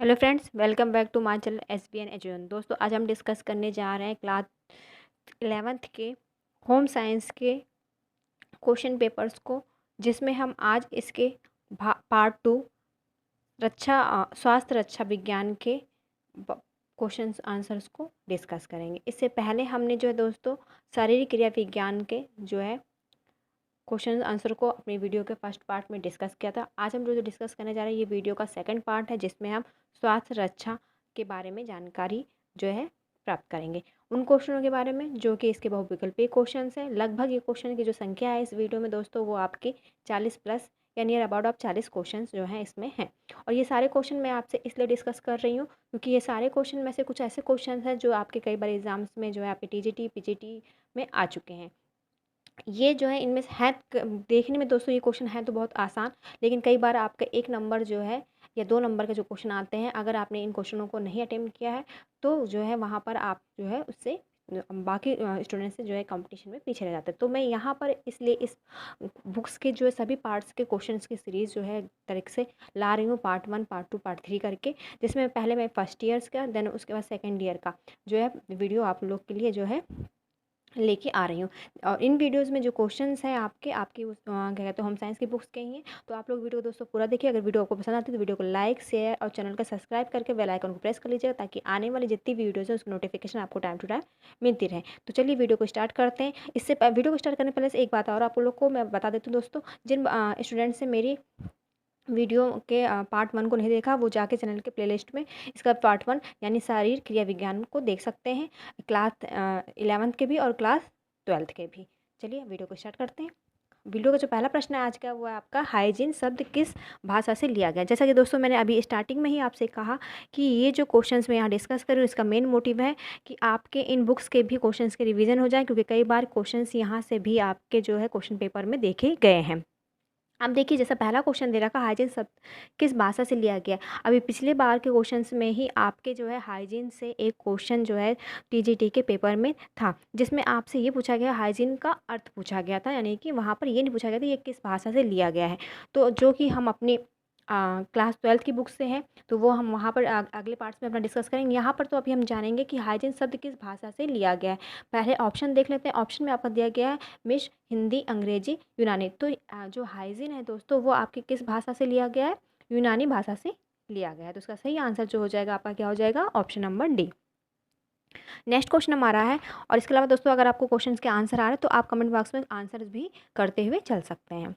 Hello friends, welcome back to my channel SBN education. दोस्तों, आज हम डिस्कस करने जा रहे हैं क्लास 11th के होम साइंस के क्वेश्चन पेपर्स को, जिसमें हम आज इसके पार्ट 2 स्वास्थ्य रक्षा विज्ञान के क्वेश्चंस आंसर्स को डिस्कस करेंगे। इससे पहले हमने जो है दोस्तों शारीरिक क्रिया विज्ञान के जो है क्वेश्चन आंसर को अपनी वीडियो के फर्स्ट पार्ट में डिस्कस किया था। आज हम जो डिस्कस करने जा रहे हैं ये वीडियो का सेकंड पार्ट है, जिसमें हम स्वास्थ्य रक्षा के बारे में जानकारी जो है प्राप्त करेंगे उन क्वेश्चनों के बारे में जो कि इसके बहुविकल्पीय क्वेश्चन हैं। लगभग ये क्वेश्चन की जो संख्या है इस वीडियो में दोस्तों वो आपके 40 प्लस या नियर अबाउट आप 40 क्वेश्चन जो हैं इसमें हैं। और ये सारे क्वेश्चन मैं आपसे इसलिए डिस्कस कर रही हूँ क्योंकि ये सारे क्वेश्चन में से कुछ ऐसे क्वेश्चन हैं जो आपके कई बार एग्जाम्स में जो है आपके TGT PGT में आ चुके हैं। ये जो है इनमें से है देखने में दोस्तों ये क्वेश्चन है तो बहुत आसान, लेकिन कई बार आपका 1 नंबर जो है या 2 नंबर के जो क्वेश्चन आते हैं, अगर आपने इन क्वेश्चनों को नहीं अटेम्प्ट किया है तो जो है वहाँ पर आप जो है उससे बाकी स्टूडेंट से जो है कंपटीशन में पीछे रह जाते हैं। तो मैं यहाँ पर इसलिए इस बुक्स के जो है सभी पार्ट्स के क्वेश्चंस की सीरीज़ जो है तरीके से ला रही हूँ, पार्ट 1 पार्ट 2 पार्ट 3 करके, जिसमें पहले मैं फर्स्ट ईयर्स का देन उसके बाद सेकेंड ईयर का जो है वीडियो आप लोग के लिए जो है लेके आ रही हूँ। और इन वीडियोज़ में जो क्वेश्चंस हैं आपकी उस क्या कहते हैं होम साइंस की बुक्स के ही हैं। तो आप लोग वीडियो को दोस्तों पूरा देखिए। अगर वीडियो आपको पसंद आती है तो वीडियो को लाइक शेयर और चैनल को सब्सक्राइब करके बेल आइकन को प्रेस कर लीजिएगा, ताकि आने वाली जितनी भी वीडियोज़ है उसकी नोटिफिकेशन आपको टाइम टू टाइम मिलती रहे। तो चलिए वीडियो को स्टार्ट करते हैं। इससे वीडियो को स्टार्ट करने पहले से एक बात और आप लोग को मैं बता देती हूँ दोस्तों, जिन स्टूडेंट्स से मेरी वीडियो के पार्ट 1 को नहीं देखा वो जाके चैनल के प्लेलिस्ट में इसका पार्ट 1 यानी शारीरिक क्रिया विज्ञान को देख सकते हैं, क्लास 11th के भी और क्लास 12th के भी। चलिए वीडियो को स्टार्ट करते हैं। वीडियो का जो पहला प्रश्न है आज का वो है आपका हाइजीन शब्द किस भाषा से लिया गया। जैसा कि दोस्तों मैंने अभी स्टार्टिंग में ही आपसे कहा कि ये जो क्वेश्चंस मैं यहाँ डिस्कस कर रही हूँ इसका मेन मोटिव है कि आपके इन बुक्स के भी क्वेश्चंस के रिवीजन हो जाए, क्योंकि कई बार क्वेश्चंस यहाँ से भी आपके जो है क्वेश्चन पेपर में देखे गए हैं। अब देखिए, जैसा पहला क्वेश्चन दे रखा हाइजीन शब्द किस भाषा से लिया गया। अभी पिछले बार के क्वेश्चंस में ही आपके जो है हाइजीन से एक क्वेश्चन जो है TGT के पेपर में था, जिसमें आपसे ये पूछा गया हाइजीन का अर्थ पूछा गया था, यानी कि वहाँ पर ये नहीं पूछा गया था ये किस भाषा से लिया गया है। तो जो कि हम अपनी क्लास 12th की बुक से है, तो वो हम वहाँ पर अगले पार्ट्स में अपना डिस्कस करेंगे। यहाँ पर तो अभी हम जानेंगे कि हाइजीन शब्द किस भाषा से लिया गया है। पहले ऑप्शन देख लेते हैं। ऑप्शन में आपका दिया गया है मिश हिंदी, अंग्रेजी, यूनानी। तो जो हाइजीन है दोस्तों वो आपकी किस भाषा से लिया गया है, यूनानी भाषा से लिया गया है। तो उसका सही आंसर जो हो जाएगा आपका क्या हो जाएगा, option number D. Next question हमारा है, और इसके अलावा दोस्तों अगर आपको क्वेश्चन के आंसर आ रहे हैं तो आप कमेंट बॉक्स में आंसर भी करते हुए चल सकते हैं।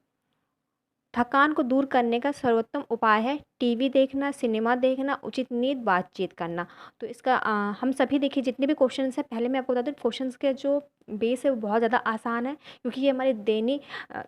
थकान को दूर करने का सर्वोत्तम उपाय है टीवी देखना, सिनेमा देखना, उचित नींद, बातचीत करना। तो इसका हम सभी देखिए जितने भी क्वेश्चंस हैं, पहले मैं आपको बता दूं क्वेश्चंस के जो बेस है वो बहुत ज़्यादा आसान है, क्योंकि ये हमारे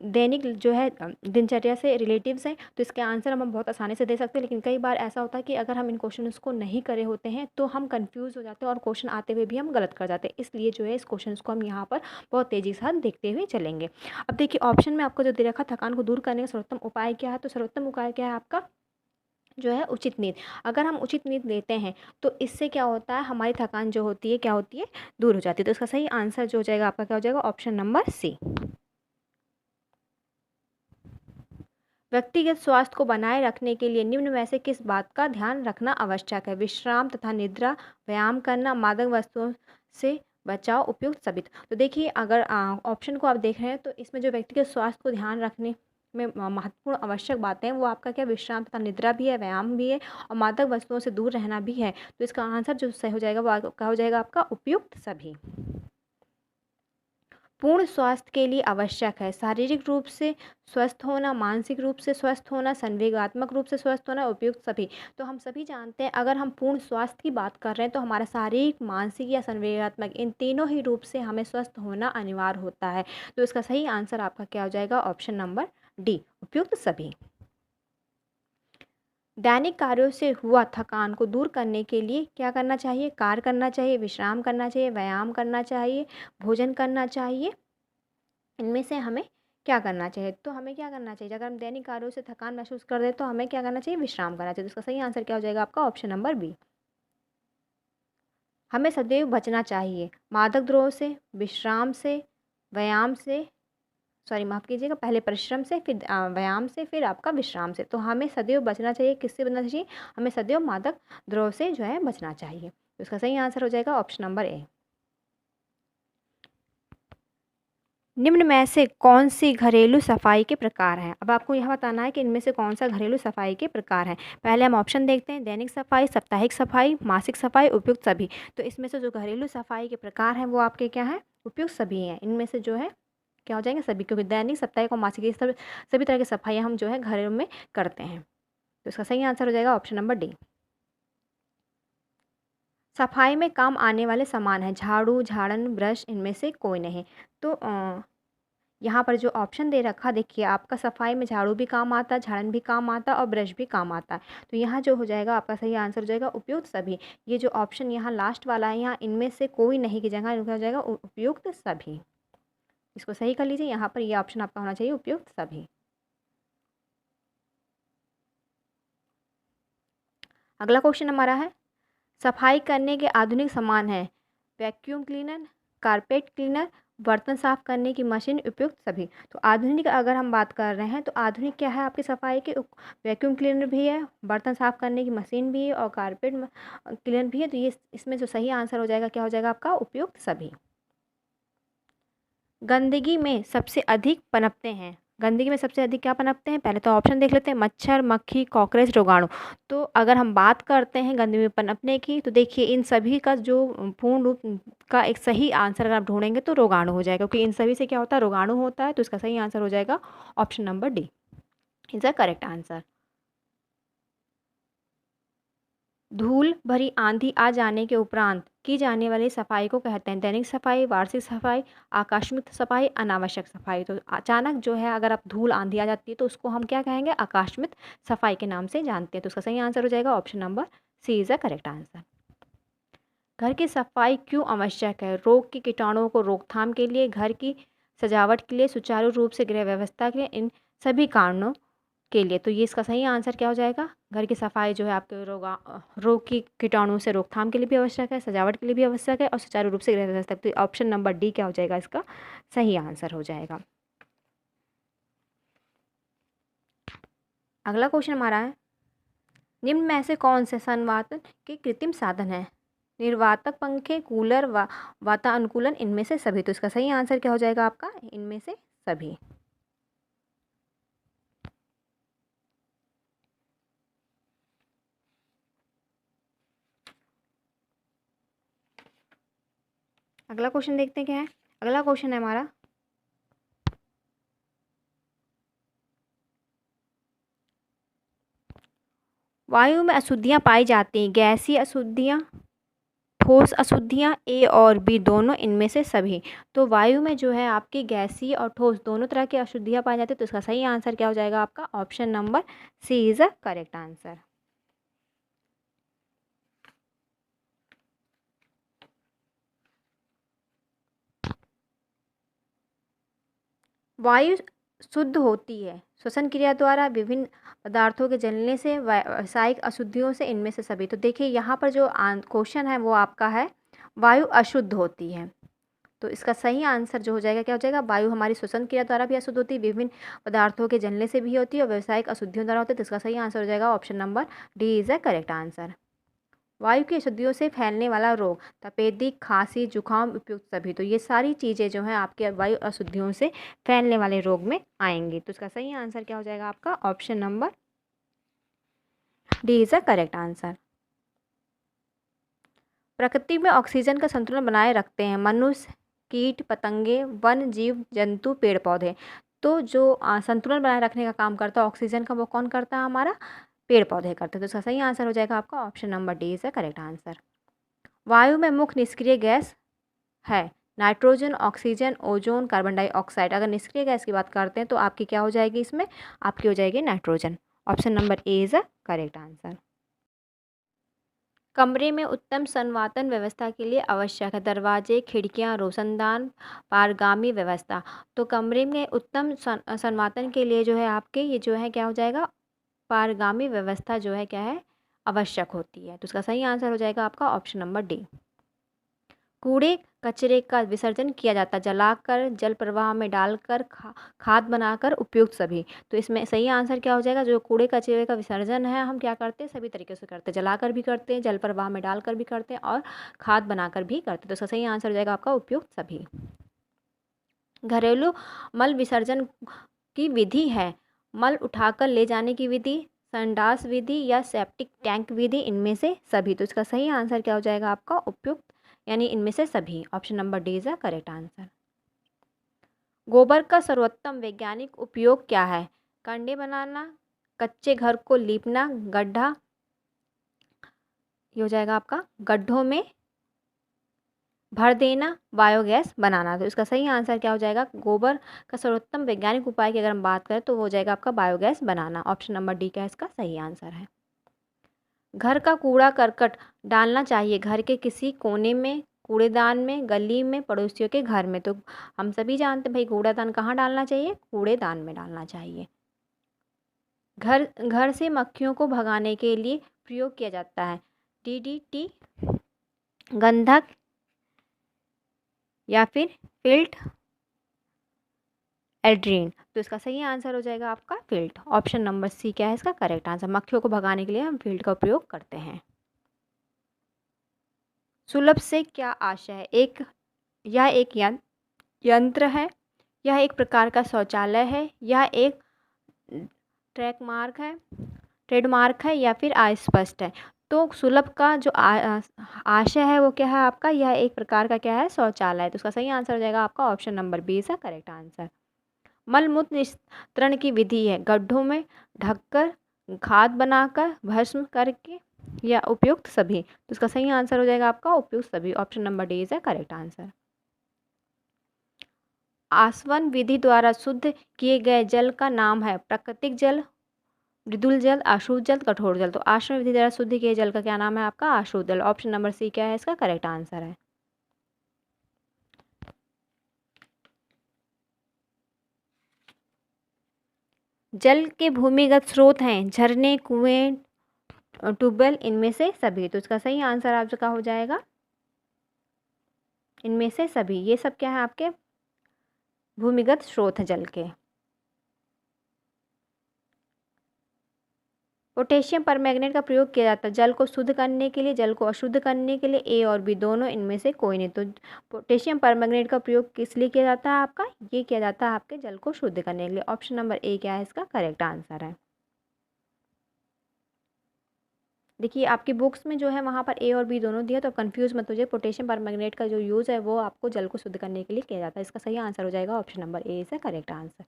दैनिक जो है दिनचर्या से रिलेटिव्स हैं। तो इसके आंसर हम बहुत आसानी से दे सकते हैं, लेकिन कई बार ऐसा होता है कि अगर हम इन क्वेश्चन को नहीं करे होते हैं तो हम कन्फ्यूज़ हो जाते हैं और क्वेश्चन आते हुए भी हम गलत कर जाते हैं। इसलिए जो है इस क्वेश्चन को हम यहाँ पर बहुत तेज़ी के साथ देखते हुए चलेंगे। अब देखिए, ऑप्शन में आपको जो दे रखा थकान को दूर करने का सर्वोत्तम उपाय क्या है, तो सर्वोत्तम उपाय क्या है आपका जो है उचित नींद। अगर हम उचित नींद लेते हैं तो इससे क्या होता है, हमारी थकान जो होती है क्या होती है, दूर हो जाती है। तो इसका सही आंसर जो हो जाएगा आपका क्या हो जाएगा, ऑप्शन नंबर सी। व्यक्तिगत स्वास्थ्य को बनाए रखने के लिए निम्न में से किस बात का ध्यान रखना आवश्यक है। विश्राम तथा निद्रा, व्यायाम करना, मादक वस्तुओं से बचाव, उपयुक्त साबित। तो देखिए, अगर ऑप्शन को आप देख रहे हैं तो इसमें जो व्यक्तिगत स्वास्थ्य को ध्यान रखने में महत्वपूर्ण आवश्यक बातें हैं वो आपका क्या, विश्राम तथा निद्रा भी है, व्यायाम भी है और मादक वस्तुओं से दूर रहना भी है। तो इसका आंसर जो सही हो जाएगा वो क्या हो जाएगा आपका, उपयुक्त सभी। पूर्ण स्वास्थ्य के लिए आवश्यक है शारीरिक रूप से स्वस्थ होना, मानसिक रूप से स्वस्थ होना, संवेगात्मक रूप से स्वस्थ होना, उपयुक्त सभी। तो हम सभी जानते हैं अगर हम पूर्ण स्वास्थ्य की बात कर रहे हैं तो हमारा शारीरिक, मानसिक या संवेगात्मक इन तीनों ही रूप से हमें स्वस्थ होना अनिवार्य होता है। तो इसका सही आंसर आपका क्या हो जाएगा, ऑप्शन नंबर डी, उपयुक्त सभी। दैनिक कार्यों से हुआ थकान को दूर करने के लिए क्या करना चाहिए, कार्य करना चाहिए, विश्राम करना चाहिए, व्यायाम करना चाहिए, भोजन करना चाहिए। इनमें से हमें क्या करना चाहिए, तो हमें क्या करना चाहिए, अगर हम दैनिक कार्यों से थकान महसूस कर रहे हैं तो हमें क्या करना चाहिए, विश्राम करना चाहिए। तो इसका सही आंसर क्या हो जाएगा आपका, ऑप्शन नंबर बी। हमें सदैव बचना चाहिए मादक द्रव्यों से, विश्राम से, व्यायाम से, सॉरी माफ़ कीजिएगा, पहले परिश्रम से, फिर व्यायाम से, फिर आपका विश्राम से। तो हमें सदैव बचना चाहिए, किससे बचना चाहिए? हमें सदैव मादक द्रव्य से जो है बचना चाहिए। तो इसका सही आंसर हो जाएगा ऑप्शन नंबर ए। निम्न में से कौन सी घरेलू सफाई के प्रकार हैं? अब आपको यह बताना है कि इनमें से कौन सा घरेलू सफाई के प्रकार हैं। पहले हम ऑप्शन देखते हैं, दैनिक सफाई, साप्ताहिक सफाई, मासिक सफाई, उपयुक्त सभी। तो इसमें से जो घरेलू सफाई के प्रकार हैं वो आपके क्या हैं? उपयुक्त सभी हैं। इनमें से जो है क्या हो जाएंगे? सभी, क्योंकि दैनिक, साप्ताहिक और मासिक ये सभी तरह की सफाइयाँ हम जो है घरों में करते हैं। तो इसका सही आंसर हो जाएगा ऑप्शन नंबर डी। सफाई में काम आने वाले सामान हैं, झाड़ू, झाड़न, ब्रश, इनमें से कोई नहीं। तो यहाँ पर जो ऑप्शन दे रखा देखिए, आपका सफाई में झाड़ू भी काम आता है, झाड़न भी काम आता है और ब्रश भी काम आता है। तो यहाँ जो हो जाएगा आपका सही आंसर हो जाएगा उपयुक्त सभी। ये जो ऑप्शन यहाँ लास्ट वाला है, यहाँ इनमें से कोई नहीं की जगह हो जाएगा उपयुक्त सभी। इसको सही कर लीजिए, यहाँ पर ये ऑप्शन आपका होना चाहिए उपयुक्त सभी। अगला क्वेश्चन हमारा है, सफाई करने के आधुनिक सामान हैं, वैक्यूम क्लीनर, कारपेट क्लीनर, बर्तन साफ करने की मशीन, उपयुक्त सभी। तो आधुनिक अगर हम बात कर रहे हैं तो आधुनिक क्या है आपकी सफाई के? वैक्यूम क्लीनर भी है, बर्तन साफ करने की मशीन भी है और कारपेट क्लीनर भी है। तो ये इसमें जो सही आंसर हो जाएगा क्या हो जाएगा आपका? उपयुक्त सभी। गंदगी में सबसे अधिक पनपते हैं, गंदगी में सबसे अधिक क्या पनपते हैं? पहले तो ऑप्शन देख लेते हैं, मच्छर, मक्खी, कॉकरोच, रोगाणु। तो अगर हम बात करते हैं गंदगी में पनपने की, तो देखिए इन सभी का जो पूर्ण रूप का एक सही आंसर अगर आप ढूंढेंगे तो रोगाणु हो जाएगा, क्योंकि इन सभी से क्या होता है? रोगाणु होता है। तो इसका सही आंसर हो जाएगा option number D is the correct answer. धूल भरी आंधी आ जाने के उपरांत की जाने वाली सफाई को कहते हैं, दैनिक सफाई, वार्षिक सफाई, आकस्मिक सफाई, अनावश्यक सफाई। तो अचानक जो है अगर आप धूल आंधी आ जाती है तो उसको हम क्या कहेंगे? आकस्मिक सफाई के नाम से जानते हैं। तो उसका सही आंसर हो जाएगा option number C is the correct answer. घर की सफाई क्यों आवश्यक है? रोग की कीटाणुओं को रोकथाम के लिए, घर की सजावट के लिए, सुचारू रूप से गृह व्यवस्था के लिए, इन सभी कारणों के लिए। तो ये इसका सही आंसर क्या हो जाएगा? घर की सफाई जो है आपके रोग की कीटाणु से रोकथाम के लिए भी आवश्यक है, सजावट के लिए भी आवश्यक है और सुचारू रूप से गृह व्यवस्था। तो ऑप्शन नंबर डी क्या हो जाएगा? इसका सही आंसर हो जाएगा। अगला क्वेश्चन हमारा है, निम्न में से कौन से संवातन के कृत्रिम साधन है? निर्वातक, पंखे, कूलर, वातानुकूलन, इनमें से सभी। तो इसका सही आंसर क्या हो जाएगा आपका? इनमें से सभी। अगला क्वेश्चन देखते हैं क्या है। अगला क्वेश्चन है हमारा, वायु में अशुद्धियाँ पाई जाती हैं, गैसीय अशुद्धियाँ, ठोस अशुद्धियाँ, ए और बी दोनों, इनमें से सभी। तो वायु में जो है आपकी गैसीय और ठोस दोनों तरह की अशुद्धियाँ पाई जाती है। तो इसका सही आंसर क्या हो जाएगा आपका? Option number C is the correct answer. वायु शुद्ध होती है श्वसन क्रिया द्वारा, विभिन्न पदार्थों के जलने से, व्यावसायिक अशुद्धियों से, इनमें से सभी। तो देखिए यहाँ पर जो क्वेश्चन है वो आपका है वायु अशुद्ध होती है। तो इसका सही आंसर जो हो जाएगा क्या हो जाएगा? वायु हमारी श्वसन क्रिया द्वारा भी अशुद्ध होती है, विभिन्न पदार्थों के जलने से भी होती है और व्यावसायिक अशुद्धियों द्वारा होती है। तो इसका सही आंसर हो जाएगा option number D is the correct answer. वायु की अशुद्धियों से फैलने वाला रोग, तपेदिक, खांसी, जुकाम, उपयुक्त सभी। तो ये सारी चीज़ें जो हैं आपके वायु अशुद्धियों से फैलने वाले रोग में आएंगी। तो इसका सही आंसर क्या हो जाएगा आपका? Option number D is the correct answer. प्रकृति में ऑक्सीजन का संतुलन बनाए रखते हैं मनुष्य, कीट, पतंगे, वन जीव, जंतु, पेड़ पौधे। तो जो संतुलन बनाए रखने का काम करता है ऑक्सीजन का, वो कौन करता है? हमारा पेड़ पौधे करते हैं। तो इसका सही आंसर हो जाएगा आपका option number D is the correct answer. वायु में मुख्य निष्क्रिय गैस है nitrogen, oxygen, ozone, carbon dioxide. अगर निष्क्रिय गैस की बात करते हैं तो आपकी क्या हो जाएगी? इसमें आपकी हो जाएगी nitrogen. Option number A is the correct answer. कमरे में उत्तम संवातन व्यवस्था के लिए आवश्यक है दरवाजे, खिड़कियां, रोशनदान, पारगामी व्यवस्था। तो कमरे में उत्तम संवातन के लिए जो है आपके ये जो है क्या हो जाएगा? पारगामी व्यवस्था जो है क्या है? आवश्यक होती है। तो इसका सही आंसर हो जाएगा आपका ऑप्शन नंबर डी। कूड़े कचरे का विसर्जन किया जाता है? जलाकर, जल प्रवाह में डालकर, खाद बनाकर, उपयुक्त सभी। तो इसमें सही आंसर क्या हो जाएगा? जो कूड़े कचरे का विसर्जन है हम क्या करते हैं? सभी तरीके से करते हैं। जलाकर भी करते हैं, जल प्रवाह में डालकर भी करते हैं और खाद बनाकर भी करते हैं। तो इसका सही आंसर हो जाएगा आपका उपयुक्त सभी। घरेलू मल विसर्जन की विधि है? मल उठाकर ले जाने की विधि, संडास विधि या सेप्टिक टैंक विधि, इनमें से सभी। तो इसका सही आंसर क्या हो जाएगा आपका? उपयुक्त यानी इनमें से सभी। Option number D is the correct answer. गोबर का सर्वोत्तम वैज्ञानिक उपयोग क्या है? कंडे बनाना, कच्चे घर को लीपना, गड्ढा, ये हो जाएगा आपका गड्ढों में भर देना, बायोगैस बनाना। तो इसका सही आंसर क्या हो जाएगा? गोबर का सर्वोत्तम वैज्ञानिक उपाय की अगर हम बात करें तो वो हो जाएगा आपका बायोगैस बनाना। ऑप्शन नंबर डी का इसका सही आंसर है। घर का कूड़ा करकट डालना चाहिए घर के किसी कोने में, कूड़ेदान में, गली में, पड़ोसियों के घर में? तो हम सभी जानते हैं भाई कूड़ादान कहाँ डालना चाहिए? कूड़ेदान में डालना चाहिए। घर घर से मक्खियों को भगाने के लिए प्रयोग किया जाता है? DDT, गंधक या फिर फिल्ट एल्ड्रीन? तो इसका सही आंसर हो जाएगा आपका फिल्ट। ऑप्शन नंबर सी क्या है इसका करेक्ट आंसर? मक्खियों को भगाने के लिए हम फिल्ट का उपयोग करते हैं। सुलभ से क्या आशय है? यह एक यंत्र है, यह एक प्रकार का शौचालय है, यह एक ट्रेडमार्क है या फिर अस्पष्ट है? तो सुलभ का जो आशय है वो क्या है आपका? यह एक प्रकार का क्या है? शौचालय। तो उसका सही आंसर हो जाएगा आपका option number B is the correct answer. मलमूत्र निस्तरण की विधि है? गड्ढों में ढककर, खाद बनाकर, भस्म करके या उपयुक्त सभी? तो इसका सही आंसर हो जाएगा आपका उपयुक्त सभी। Option number D is the correct answer. आसवन विधि द्वारा शुद्ध किए गए जल का नाम है? प्राकृतिक जल, मृदुल जल, अशुद्ध जल, कठोर जल? तो आसवन विधि द्वारा शुद्ध किए जल का क्या नाम है आपका? अशुद्ध जल। ऑप्शन नंबर सी क्या है इसका करेक्ट आंसर है। जल के भूमिगत स्रोत हैं? झरने, कुएं, ट्यूबवेल, इनमें से सभी? तो इसका सही आंसर आपका हो जाएगा इनमें से सभी। ये सब क्या है आपके भूमिगत स्रोत हैं जल के। पोटेशियम परमैंगनेट का प्रयोग किया जाता है जल को शुद्ध करने के लिए, जल को अशुद्ध करने के लिए, ए और बी दोनों, इनमें से कोई नहीं। तो पोटेशियम परमैंगनेट का प्रयोग किस लिए किया जाता है आपका? ये किया जाता है आपके जल को शुद्ध करने के लिए। ऑप्शन नंबर ए क्या है इसका करेक्ट आंसर है। देखिए आपकी बुक्स में जो है वहाँ पर ए और बी दोनों दिया, तो कंफ्यूज मत हो जाइए। पोटेशियम परमैंगनेट का जो यूज़ है वो आपको जल को शुद्ध करने के लिए किया जाता है। इसका सही आंसर हो जाएगा option number A is the correct answer.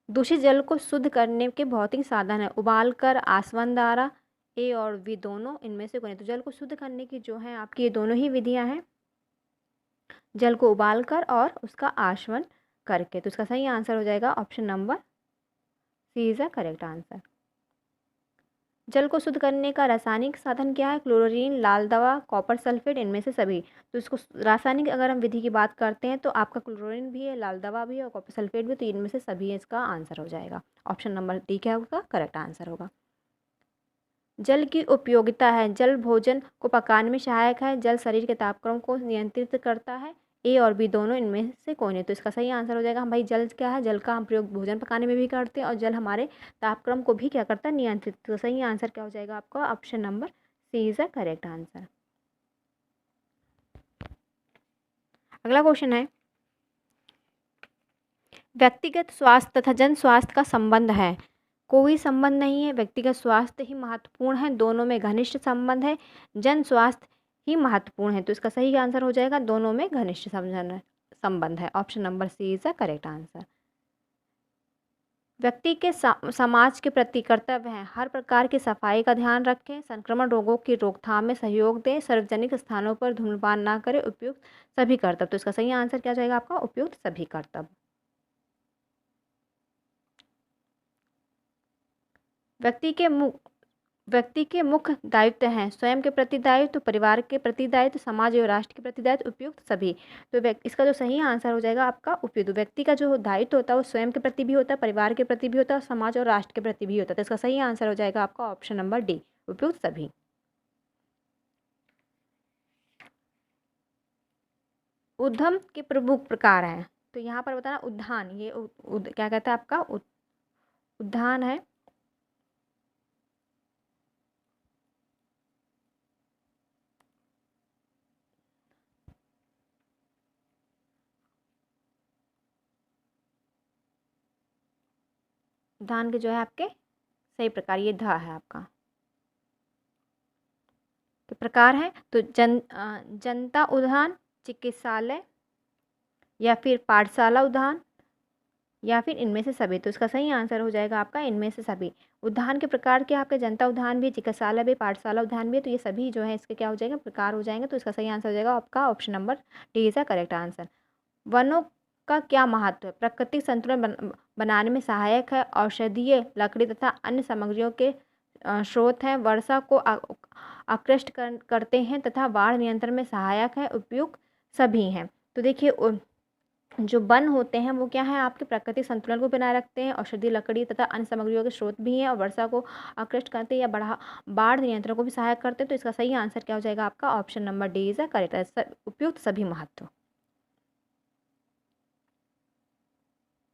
दूषित जल को शुद्ध करने के भौतिक साधन है? उबाल कर, आसवन द्वारा, ए और बी दोनों, इनमें से कोई नहीं। तो जल को शुद्ध करने की जो है आपकी ये दोनों ही विधियां हैं, जल को उबाल कर और उसका आसवन करके। तो इसका सही आंसर हो जाएगा option number C is the correct answer. जल को शुद्ध करने का रासायनिक साधन क्या है? क्लोरीन, लाल दवा, कॉपर सल्फेट, इनमें से सभी? तो इसको रासायनिक अगर हम विधि की बात करते हैं तो आपका क्लोरीन भी है, लाल दवा भी है और कॉपर सल्फेट भी, तो इनमें से सभी इसका आंसर हो जाएगा। ऑप्शन नंबर डी क्या होगा करेक्ट आंसर होगा। जल की उपयोगिता है? जल भोजन को पकाने में सहायक है, जल शरीर के तापक्रम को नियंत्रित करता है, ए और बी दोनों, इनमें से कोई नहीं। तो इसका सही आंसर हो जाएगा हम भाई जल क्या है? जल का हम प्रयोग भोजन पकाने में भी करते हैं और जल हमारे तापक्रम को भी क्या करता है? नियंत्रित। तो सही आंसर क्या हो जाएगा आपका? Option number C is the correct answer. अगला क्वेश्चन है, व्यक्तिगत स्वास्थ्य तथा जन स्वास्थ्य का संबंध है? कोई संबंध नहीं है, व्यक्तिगत स्वास्थ्य ही महत्वपूर्ण है, दोनों में घनिष्ठ संबंध है, जन स्वास्थ्य ही महत्वपूर्ण है। तो इसका सही आंसर हो जाएगा दोनों में घनिष्ठ संबंध है। Option number C is the correct answer. व्यक्ति के समाज के प्रति कर्तव्य है? हर प्रकार की सफाई का ध्यान रखें, संक्रमण रोगों की रोकथाम में सहयोग दें, सार्वजनिक स्थानों पर धूम्रपान ना करें, उपयुक्त सभी कर्तव्य। तो इसका सही आंसर क्या हो जाएगा आपका? उपयुक्त सभी कर्तव्य। व्यक्ति के मुख्य दायित्व हैं? स्वयं के प्रति दायित्व, परिवार के प्रति दायित्व, समाज और राष्ट्र के प्रति दायित्व, उपयुक्त सभी। तो इसका जो सही आंसर हो जाएगा आपका उपयुक्त। व्यक्ति का जो दायित्व होता है वो स्वयं के प्रति भी होता है, परिवार के प्रति भी होता है और समाज और राष्ट्र के प्रति भी होता है। तो इसका सही आंसर हो जाएगा आपका ऑप्शन नंबर डी, उपयुक्त सभी। उद्यम के प्रमुख प्रकार हैं, तो यहाँ पर बताना उद्यान, ये क्या कहता है आपका उद्यान है। उद्यान के जो है आपके सही प्रकार, ये धा है आपका के प्रकार है। तो जनता उद्यान, चिकित्सालय, या फिर पाठशाला उद्यान, या फिर इनमें से सभी। तो इसका सही आंसर हो जाएगा आपका इनमें से सभी। उद्यान के प्रकार के आपके जनता उद्यान भी, चिकित्सालय भी, पाठशाला उद्यान भी है, तो ये सभी जो है इसके क्या हो जाएंगे, प्रकार हो जाएंगे। तो इसका सही आंसर हो जाएगा आपका option number D is the correct answer. वनों का क्या महत्व है? प्राकृतिक संतुलन बनाने में सहायक है, औषधीय लकड़ी तथा अन्य सामग्रियों के स्रोत हैं, वर्षा को आकृष्ट करते हैं तथा बाढ़ नियंत्रण में सहायक है, उपयुक्त सभी हैं। तो देखिए जो वन होते हैं वो क्या है, आपके प्राकृतिक संतुलन को बनाए रखते हैं, औषधीय लकड़ी तथा अन्य सामग्रियों के स्रोत भी हैं, और वर्षा को आकृष्ट करते हैं या बाढ़ नियंत्रण को भी सहायक करते हैं। तो इसका सही आंसर क्या हो जाएगा आपका option number D is the correct, उपयुक्त सभी महत्व।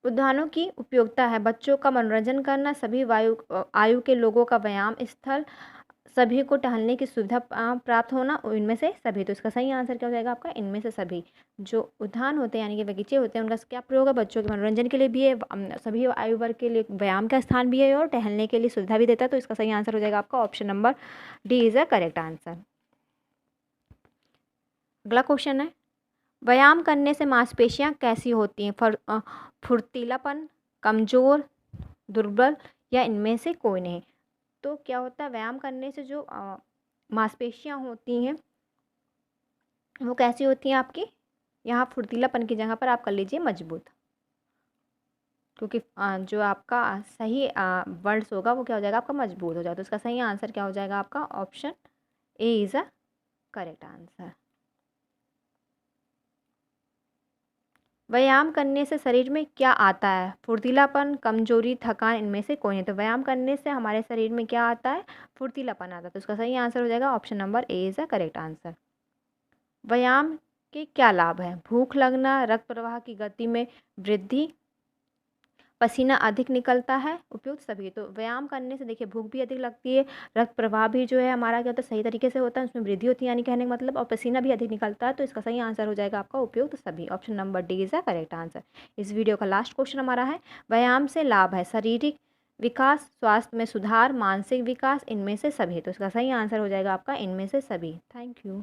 उद्यानों की उपयोगिता है, बच्चों का मनोरंजन करना, सभी आयु के लोगों का व्यायाम स्थल, सभी को टहलने की सुविधा प्राप्त होना, इनमें से सभी। तो इसका सही आंसर क्या हो जाएगा आपका इनमें से सभी। जो उद्यान होते हैं यानी कि बगीचे होते हैं, उनका क्या प्रयोग है, बच्चों के मनोरंजन के लिए भी है, सभी आयु वर्ग के लिए व्यायाम का स्थान भी है, और टहलने के लिए सुविधा भी देता है। तो इसका सही आंसर हो जाएगा आपका option number D is the correct answer. अगला क्वेश्चन है, व्यायाम करने से मांसपेशियां कैसी होती हैं? फुर्तीलापन, कमजोर, दुर्बल, या इनमें से कोई नहीं। तो क्या होता है, व्यायाम करने से जो मांसपेशियां होती हैं वो कैसी होती हैं आपकी, यहाँ फुर्तीलापन की जगह पर आप कर लीजिए मजबूत, क्योंकि जो आपका सही वर्ड्स होगा वो क्या हो जाएगा आपका मजबूत हो जाएगा। तो इसका सही आंसर क्या हो जाएगा आपका option A is a correct answer. व्यायाम करने से शरीर में क्या आता है? फुर्तीलापन, कमजोरी, थकान, इनमें से कोई नहीं। तो व्यायाम करने से हमारे शरीर में क्या आता है? फुर्तीलापन आता है। तो इसका सही आंसर हो जाएगा option number A is the correct answer. व्यायाम के क्या लाभ हैं? भूख लगना, रक्त प्रवाह की गति में वृद्धि, पसीना अधिक निकलता है, उपयुक्त सभी। तो व्यायाम करने से देखिए भूख भी अधिक लगती है, रक्त प्रवाह भी जो है हमारा क्या होता है सही तरीके से होता है, उसमें वृद्धि होती है यानी कहने का मतलब, और पसीना भी अधिक निकलता है। तो इसका सही आंसर हो जाएगा आपका उपयुक्त सभी, option number D is the correct answer. इस वीडियो का लास्ट क्वेश्चन हमारा है, व्यायाम से लाभ है शारीरिक विकास, स्वास्थ्य में सुधार, मानसिक विकास, इनमें से सभी। तो इसका सही आंसर हो जाएगा आपका इनमें से सभी। Thank you.